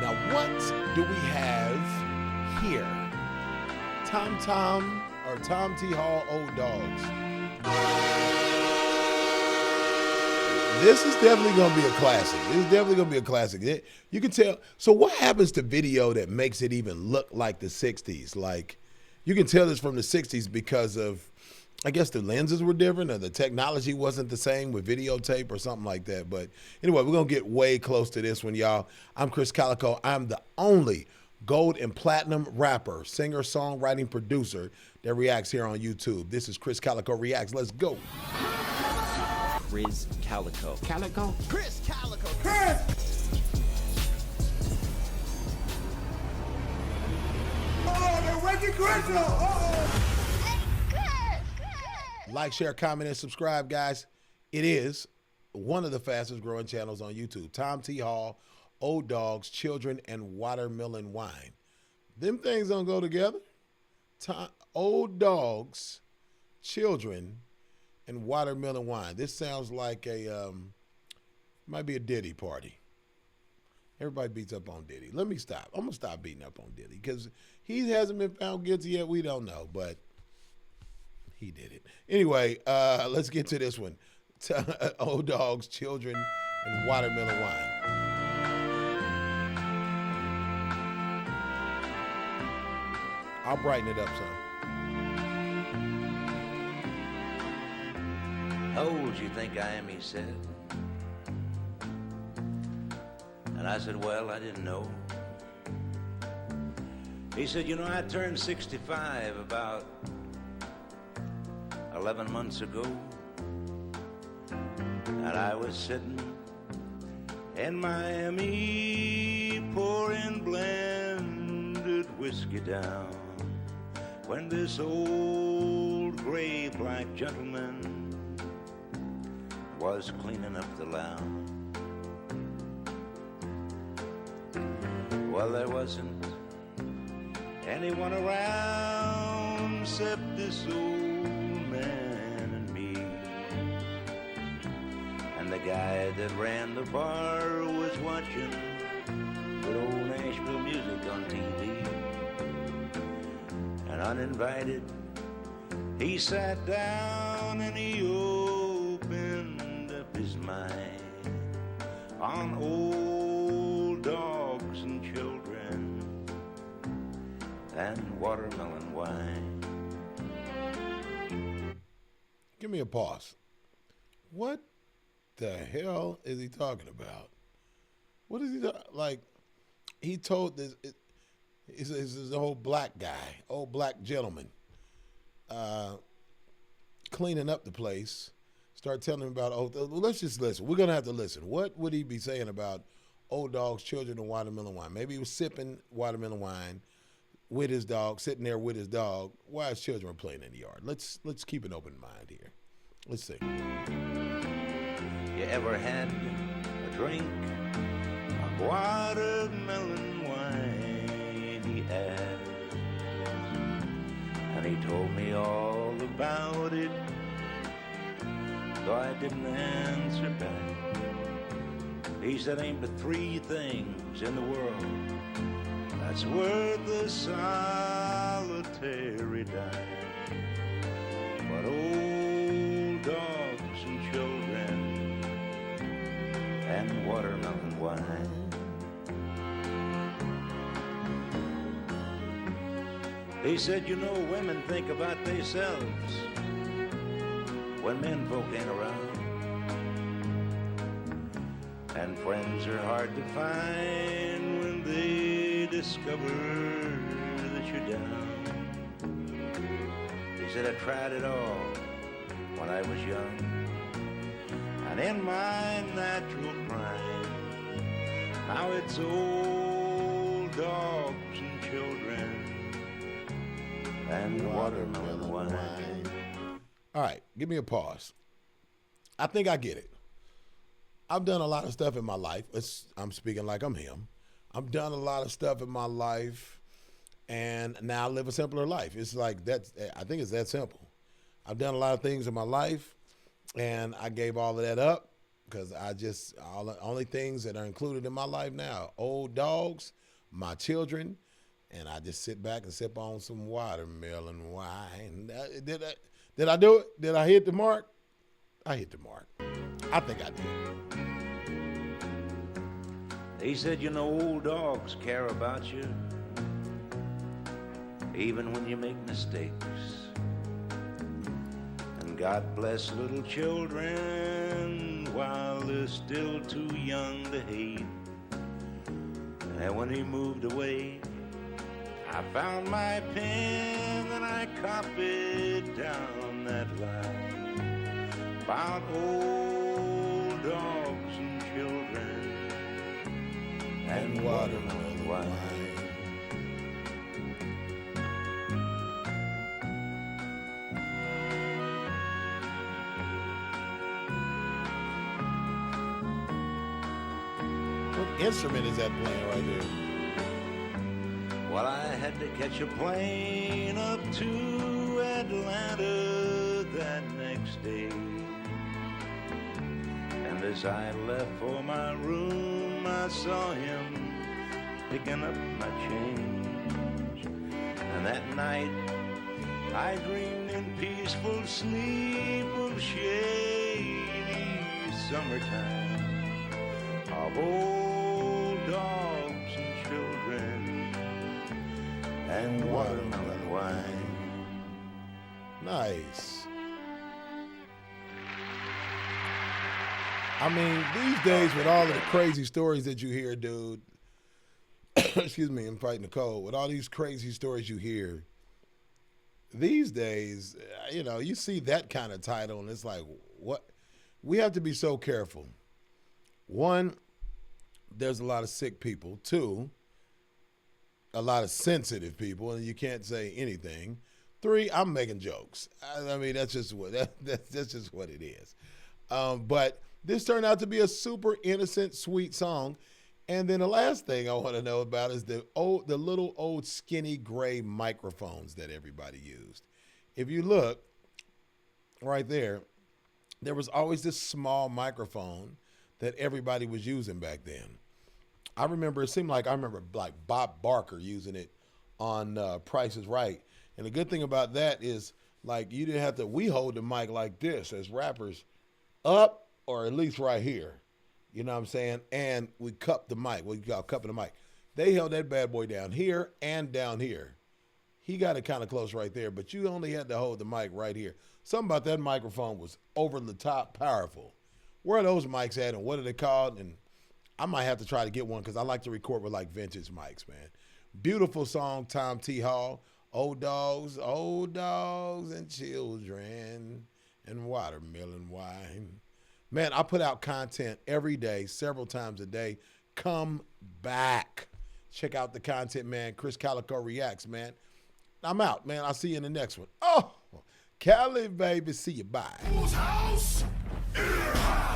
Now, what do we have here? Tom T. Hall, Old Dogs. This is definitely going to be a classic. You can tell. So what happens to video that makes it even look like the 60s? Like, you can tell this from the 60s because of, I guess the lenses were different or the technology wasn't the same with videotape or something like that. But anyway, we're going to get way close to this one, y'all. I'm Chris Calico. I'm the only gold and platinum rapper, singer, songwriting, producer that reacts here on YouTube. This is Chris Calico Reacts. Let's go. Chris Calico. Calico? Chris Calico. Chris! Oh, they're waking Chris up! Uh-oh! Like, share, comment, and subscribe, guys. It is one of the fastest growing channels on YouTube. Tom T. Hall, Old Dogs, Children, and Watermelon Wine. Them things don't go together. Old Dogs, Children, and Watermelon Wine. This sounds like might be a Diddy party. Everybody beats up on Diddy. Let me stop. I'm going to stop beating up on Diddy because he hasn't been found guilty yet. We don't know, but he did it. Anyway, let's get to this one. Old Dogs, Children, and Watermelon Wine. I'll brighten it up some. How old you think I am, he said. And I said, well, I didn't know. He said, you know, I turned 65 about 11 months ago. And I was sitting in Miami pouring blended whiskey down when this old gray black gentleman was cleaning up the lounge. Well, there wasn't anyone around except this old man and me. And the guy that ran the bar was watching good old Nashville music on TV. And uninvited, he sat down and he opened up his mind on old dogs and children and watermelon wine. Give me a pause. What the hell is he talking about? What is he like? He told this. He's an old black guy, old black gentleman, cleaning up the place. Start telling him about let's just listen. We're gonna have to listen. What would he be saying about Old Dogs, Children, and Watermelon Wine? Maybe he was sipping watermelon wine with his dog, sitting there with his dog while his children were playing in the yard. Let's keep an open mind here. Let's see. You ever had a drink of watermelon wine? He asked, and he told me all about it, though I didn't answer back. He said, ain't but three things in the world that's worth a solitary dime, but old dogs and children and watermelon wine. He said, you know, women think about themselves when men folk ain't around, and friends are hard to find when they discover that you're down. He said, I tried it all when I was young, and in my natural prime, now it's old dogs and children and watermelon wine. All right, give me a pause. I think I get it. I've done a lot of stuff in my life. I'm speaking like I'm him. I've done a lot of stuff in my life, and now I live a simpler life. It's like that. I think it's that simple. I've done a lot of things in my life, and I gave all of that up, because all the only things that are included in my life now, old dogs, my children, and I just sit back and sip on some watermelon wine. Did I do it? Did I hit the mark? I hit the mark. I think I did. They said, you know, old dogs care about you, even when you make mistakes. And God bless little children while they're still too young to hate. And when he moved away, I found my pen and I copied down that line about old dogs and children and watermelon wine. What instrument is that playing right there? Well, I had to catch a plane up to Atlanta that next day. And as I left for my room, I saw him picking up my change. And that night, I dreamed in peaceful sleep of shady summertime, of old dogs and children and watermelon wine. Nice. I mean, these days with all of the crazy stories that you hear, dude, excuse me, I'm fighting the cold. With all these crazy stories you hear, these days, you know, you see that kind of title and it's like, what? We have to be so careful. One, there's a lot of sick people. Two, a lot of sensitive people, and you can't say anything. Three, I'm making jokes. I mean, that's just what that's just what it is. But this turned out to be a super innocent, sweet song. And then the last thing I want to know about is the little old skinny gray microphones that everybody used. If you look right there, there was always this small microphone that everybody was using back then. I remember Bob Barker using it on Price is Right. And the good thing about that is, like, you didn't have to, we hold the mic like this as rappers, up or at least right here. You know what I'm saying? And we cup the mic. We got cupping the mic. They held that bad boy down here and down here. He got it kind of close right there, but you only had to hold the mic right here. Something about that microphone was over the top powerful. Where are those mics at and what are they called? And I might have to try to get one because I like to record with like vintage mics, man. Beautiful song, Tom T. Hall. Old dogs and children and watermelon wine. Man, I put out content every day, several times a day. Come back. Check out the content, man. Chris Calico Reacts, man. I'm out, man. I'll see you in the next one. Oh, Cali, baby. See you. Bye. Whose house? In your house.